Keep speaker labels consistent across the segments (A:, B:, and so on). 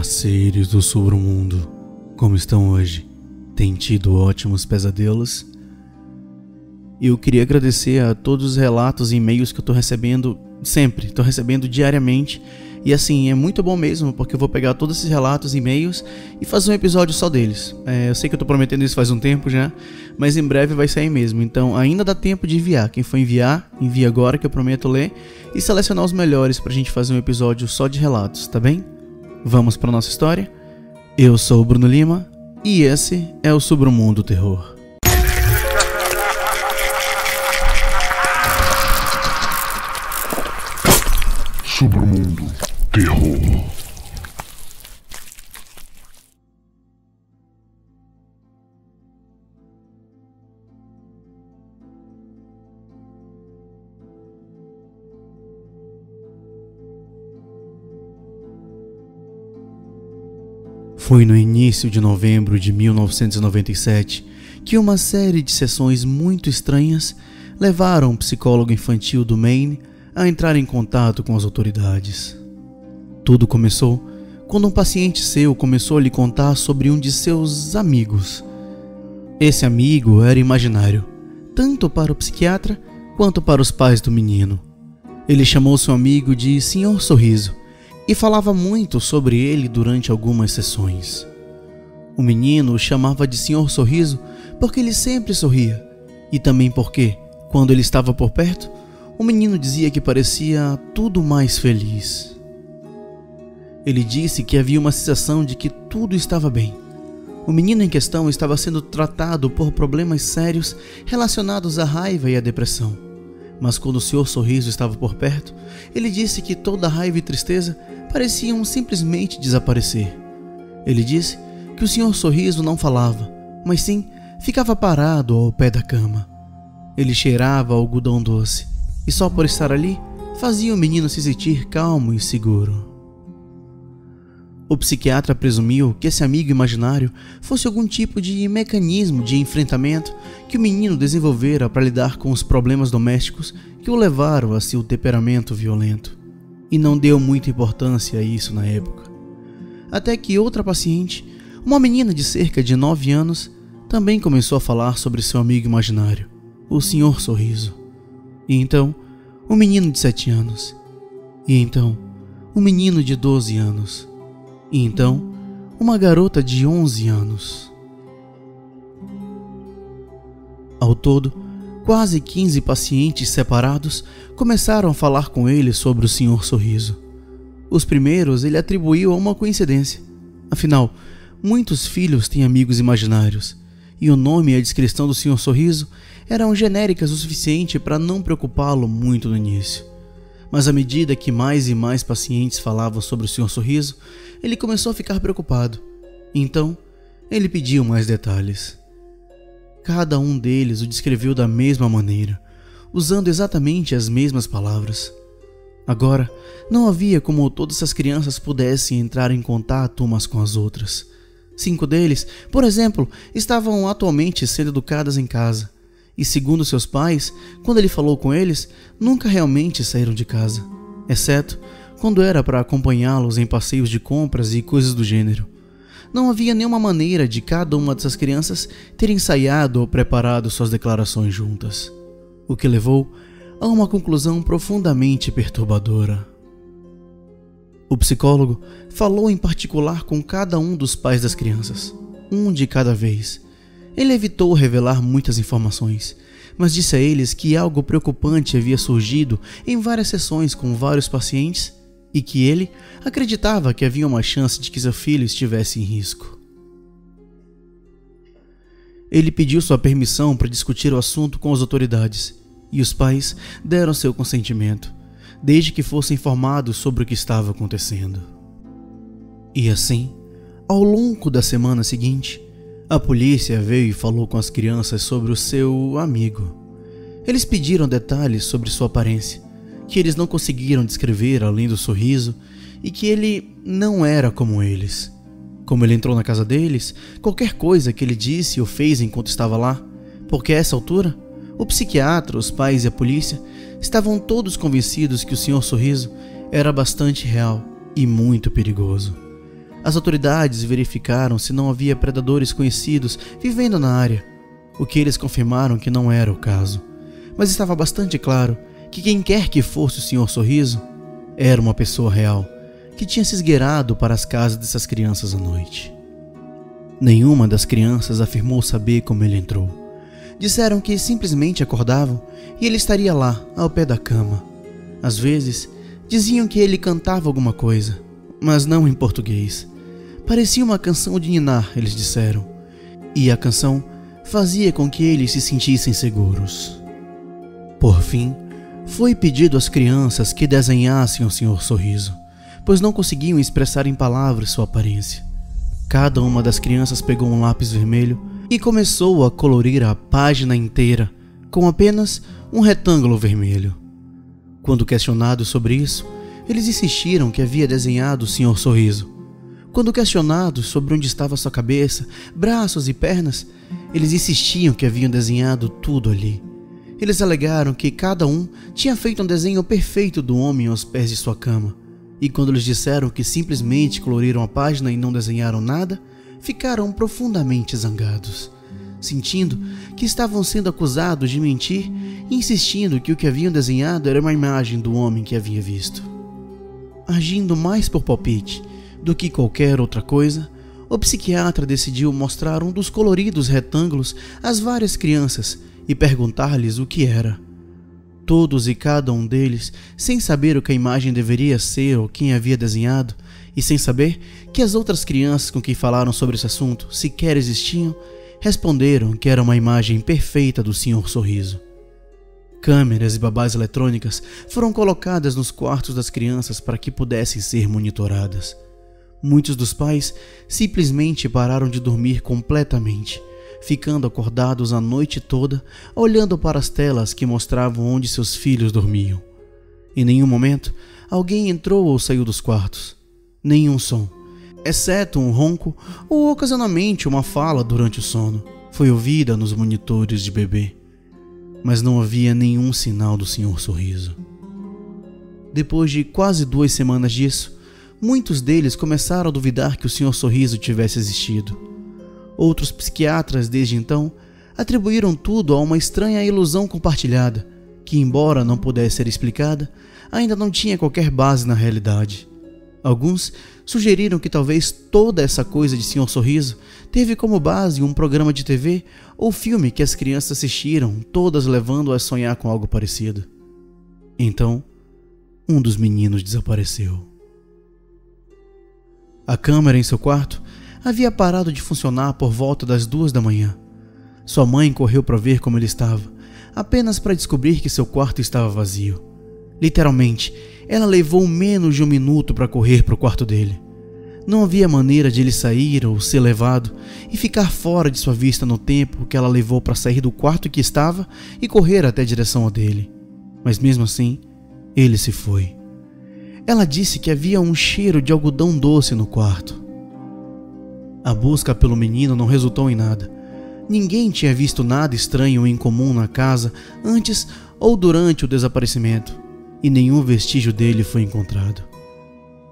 A: Olá, seres do submundo. Como estão hoje? Tem tido ótimos pesadelos? Eu queria agradecer a todos os relatos e e-mails que eu tô recebendo sempre, tô recebendo diariamente. E assim, é muito bom mesmo, porque eu vou pegar todos esses relatos e e-mails e fazer um episódio só deles. Eu sei que eu tô prometendo isso faz um tempo já, mas em breve vai sair mesmo. Então ainda dá tempo de enviar. Quem for enviar, envia agora que eu prometo ler e selecionar os melhores pra gente fazer um episódio só de relatos, tá bem? Vamos pra nossa história? Eu sou o Bruno Lima e esse é o Submundo Terror.
B: Submundo Terror.
A: Foi no início de novembro de 1997 que uma série de sessões muito estranhas levaram um psicólogo infantil do Maine a entrar em contato com as autoridades. Tudo começou quando um paciente seu começou a lhe contar sobre um de seus amigos. Esse amigo era imaginário, tanto para o psiquiatra quanto para os pais do menino. Ele chamou seu amigo de Sr. Sorriso e falava muito sobre ele durante algumas sessões. O menino o chamava de Sr. Sorriso porque ele sempre sorria, e também porque, quando ele estava por perto, o menino dizia que parecia tudo mais feliz. Ele disse que havia uma sensação de que tudo estava bem. O menino em questão estava sendo tratado por problemas sérios relacionados à raiva e à depressão. Mas quando o Sr. Sorriso estava por perto, ele disse que toda a raiva e tristeza pareciam simplesmente desaparecer. Ele disse que o Sr. Sorriso não falava, mas sim ficava parado ao pé da cama. Ele cheirava algodão doce e só por estar ali fazia o menino se sentir calmo e seguro. O psiquiatra presumiu que esse amigo imaginário fosse algum tipo de mecanismo de enfrentamento que o menino desenvolvera para lidar com os problemas domésticos que o levaram a seu temperamento violento, e não deu muita importância a isso na época. Até que outra paciente, uma menina de cerca de 9 anos, também começou a falar sobre seu amigo imaginário, o Sr. Sorriso. E então, um menino de 7 anos. E então, um menino de 12 anos. E então, uma garota de 11 anos. Ao todo, quase 15 pacientes separados começaram a falar com ele sobre o Sr. Sorriso. Os primeiros ele atribuiu a uma coincidência. Afinal, muitos filhos têm amigos imaginários, e o nome e a descrição do Sr. Sorriso eram genéricas o suficiente para não preocupá-lo muito no início. Mas à medida que mais e mais pacientes falavam sobre o Sr. Sorriso, ele começou a ficar preocupado. Então, ele pediu mais detalhes. Cada um deles o descreveu da mesma maneira, usando exatamente as mesmas palavras. Agora, não havia como todas as crianças pudessem entrar em contato umas com as outras. 5 deles, por exemplo, estavam atualmente sendo educadas em casa. E segundo seus pais, quando ele falou com eles, nunca realmente saíram de casa, exceto quando era para acompanhá-los em passeios de compras e coisas do gênero. Não havia nenhuma maneira de cada uma dessas crianças ter ensaiado ou preparado suas declarações juntas, o que levou a uma conclusão profundamente perturbadora. O psicólogo falou em particular com cada um dos pais das crianças, um de cada vez. Ele evitou revelar muitas informações, mas disse a eles que algo preocupante havia surgido em várias sessões com vários pacientes e que ele acreditava que havia uma chance de que seu filho estivesse em risco. Ele pediu sua permissão para discutir o assunto com as autoridades, e os pais deram seu consentimento, desde que fossem informados sobre o que estava acontecendo. E assim, ao longo da semana seguinte, a polícia veio e falou com as crianças sobre o seu amigo. Eles pediram detalhes sobre sua aparência, que eles não conseguiram descrever além do sorriso, e que ele não era como eles. Como ele entrou na casa deles, qualquer coisa que ele disse ou fez enquanto estava lá, porque a essa altura, o psiquiatra, os pais e a polícia estavam todos convencidos que o Sr. Sorriso era bastante real e muito perigoso. As autoridades verificaram se não havia predadores conhecidos vivendo na área, o que eles confirmaram que não era o caso. Mas estava bastante claro que quem quer que fosse o Sr. Sorriso era uma pessoa real, que tinha se esgueirado para as casas dessas crianças à noite. Nenhuma das crianças afirmou saber como ele entrou. Disseram que simplesmente acordavam e ele estaria lá, ao pé da cama. Às vezes, diziam que ele cantava alguma coisa, mas não em português. Parecia uma canção de ninar, eles disseram, e a canção fazia com que eles se sentissem seguros. Por fim, foi pedido às crianças que desenhassem o Sr. Sorriso, pois não conseguiam expressar em palavras sua aparência. Cada uma das crianças pegou um lápis vermelho e começou a colorir a página inteira com apenas um retângulo vermelho. Quando questionados sobre isso, eles insistiram que havia desenhado o Sr. Sorriso. Quando questionados sobre onde estava sua cabeça, braços e pernas, eles insistiam que haviam desenhado tudo ali. Eles alegaram que cada um tinha feito um desenho perfeito do homem aos pés de sua cama. E quando lhes disseram que simplesmente coloriram a página e não desenharam nada, ficaram profundamente zangados, sentindo que estavam sendo acusados de mentir e insistindo que o que haviam desenhado era uma imagem do homem que havia visto. Agindo mais por palpite do que qualquer outra coisa, o psiquiatra decidiu mostrar um dos coloridos retângulos às várias crianças e perguntar-lhes o que era. Todos e cada um deles, sem saber o que a imagem deveria ser ou quem havia desenhado, e sem saber que as outras crianças com quem falaram sobre esse assunto sequer existiam, responderam que era uma imagem perfeita do Sr. Sorriso. Câmeras e babás eletrônicas foram colocadas nos quartos das crianças para que pudessem ser monitoradas. Muitos dos pais simplesmente pararam de dormir completamente, ficando acordados a noite toda, olhando para as telas que mostravam onde seus filhos dormiam. Em nenhum momento, alguém entrou ou saiu dos quartos. Nenhum som, exceto um ronco ou ocasionalmente uma fala durante o sono, foi ouvida nos monitores de bebê. Mas não havia nenhum sinal do Sr. Sorriso. Depois de quase 2 semanas disso, muitos deles começaram a duvidar que o Sr. Sorriso tivesse existido. Outros psiquiatras, desde então, atribuíram tudo a uma estranha ilusão compartilhada, que, embora não pudesse ser explicada, ainda não tinha qualquer base na realidade. Alguns sugeriram que talvez toda essa coisa de Sr. Sorriso teve como base um programa de TV ou filme que as crianças assistiram, todas levando-a a sonhar com algo parecido. Então, um dos meninos desapareceu. A câmera em seu quarto havia parado de funcionar por volta das 2 da manhã. Sua mãe correu para ver como ele estava, apenas para descobrir que seu quarto estava vazio. Literalmente, ela levou menos de 1 minuto para correr para o quarto dele. Não havia maneira de ele sair ou ser levado e ficar fora de sua vista no tempo que ela levou para sair do quarto que estava e correr até a direção dele. Mas mesmo assim, ele se foi. Ela disse que havia um cheiro de algodão doce no quarto. A busca pelo menino não resultou em nada. Ninguém tinha visto nada estranho ou incomum na casa antes ou durante o desaparecimento, e nenhum vestígio dele foi encontrado.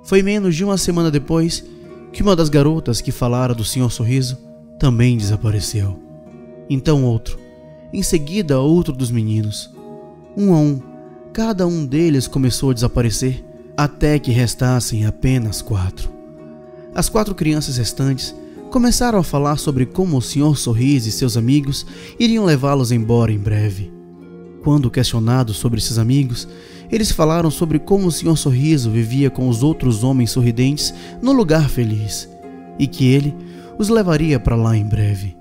A: Foi menos de 1 semana depois que uma das garotas que falara do Sr. Sorriso também desapareceu. Então outro, em seguida outro dos meninos. Um a um, cada um deles começou a desaparecer, até que restassem apenas 4. As 4 crianças restantes começaram a falar sobre como o Sr. Sorriso e seus amigos iriam levá-los embora em breve. Quando questionados sobre esses amigos, eles falaram sobre como o Sr. Sorriso vivia com os outros homens sorridentes no lugar feliz, e que ele os levaria para lá em breve.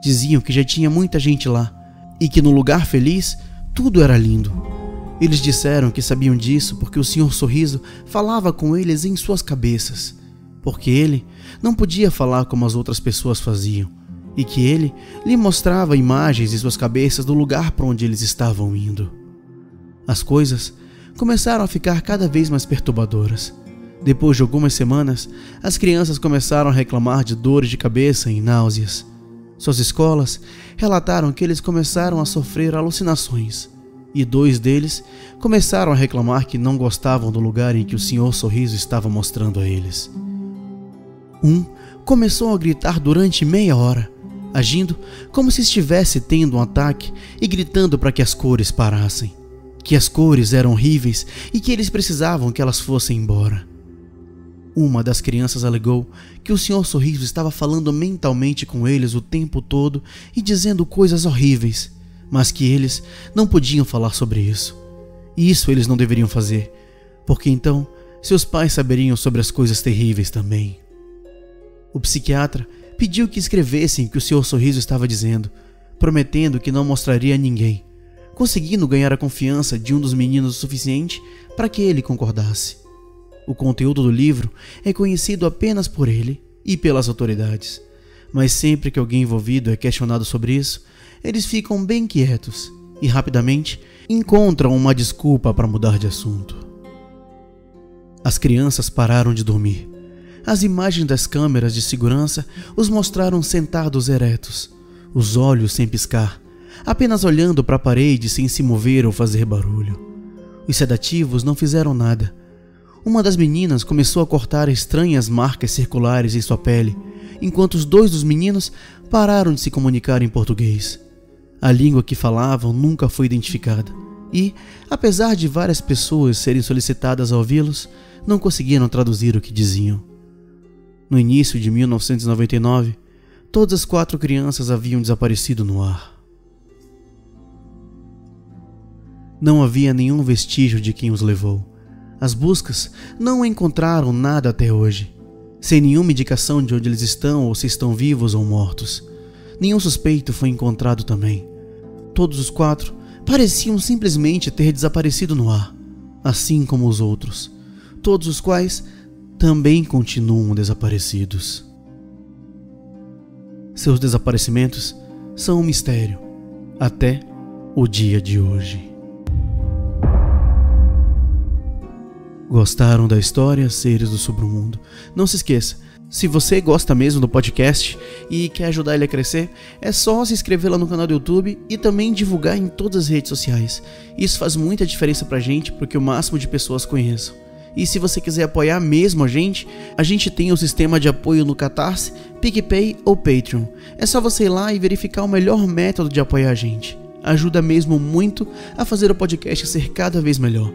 A: Diziam que já tinha muita gente lá, e que no lugar feliz tudo era lindo. Eles disseram que sabiam disso porque o Sr. Sorriso falava com eles em suas cabeças, porque ele não podia falar como as outras pessoas faziam, e que ele lhe mostrava imagens em suas cabeças do lugar para onde eles estavam indo. As coisas começaram a ficar cada vez mais perturbadoras. Depois de algumas semanas, as crianças começaram a reclamar de dores de cabeça e náuseas. Suas escolas relataram que eles começaram a sofrer alucinações, e 2 deles começaram a reclamar que não gostavam do lugar em que o Sr. Sorriso estava mostrando a eles. Um começou a gritar durante meia hora, agindo como se estivesse tendo um ataque e gritando para que as cores parassem, que as cores eram horríveis e que eles precisavam que elas fossem embora. Uma das crianças alegou que o Sr. Sorriso estava falando mentalmente com eles o tempo todo e dizendo coisas horríveis, mas que eles não podiam falar sobre isso. E isso eles não deveriam fazer, porque então seus pais saberiam sobre as coisas terríveis também. O psiquiatra pediu que escrevessem o que o Sr. Sorriso estava dizendo, prometendo que não mostraria a ninguém, conseguindo ganhar a confiança de um dos meninos o suficiente para que ele concordasse. O conteúdo do livro é conhecido apenas por ele e pelas autoridades, mas sempre que alguém envolvido é questionado sobre isso, eles ficam bem quietos e rapidamente encontram uma desculpa para mudar de assunto. As crianças pararam de dormir. As imagens das câmeras de segurança os mostraram sentados eretos, os olhos sem piscar, apenas olhando para a parede sem se mover ou fazer barulho. Os sedativos não fizeram nada. Uma das meninas começou a cortar estranhas marcas circulares em sua pele, enquanto os dois dos meninos pararam de se comunicar em português. A língua que falavam nunca foi identificada e, apesar de várias pessoas serem solicitadas a ouvi-los, não conseguiram traduzir o que diziam. No início de 1999, todas as 4 crianças haviam desaparecido no ar. Não havia nenhum vestígio de quem os levou. As buscas não encontraram nada até hoje, sem nenhuma indicação de onde eles estão ou se estão vivos ou mortos. Nenhum suspeito foi encontrado também. Todos os 4 pareciam simplesmente ter desaparecido no ar, assim como os outros, todos os quais também continuam desaparecidos. Seus desaparecimentos são um mistério até o dia de hoje. Gostaram da história, seres do submundo? Não se esqueça, se você gosta mesmo do podcast e quer ajudar ele a crescer, é só se inscrever lá no canal do YouTube e também divulgar em todas as redes sociais. Isso faz muita diferença pra gente, porque o máximo de pessoas conheçam. E se você quiser apoiar mesmo a gente tem o sistema de apoio no Catarse, PicPay ou Patreon. É só você ir lá e verificar o melhor método de apoiar a gente. Ajuda mesmo muito a fazer o podcast ser cada vez melhor.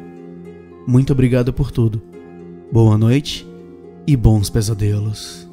A: Muito obrigado por tudo. Boa noite e bons pesadelos.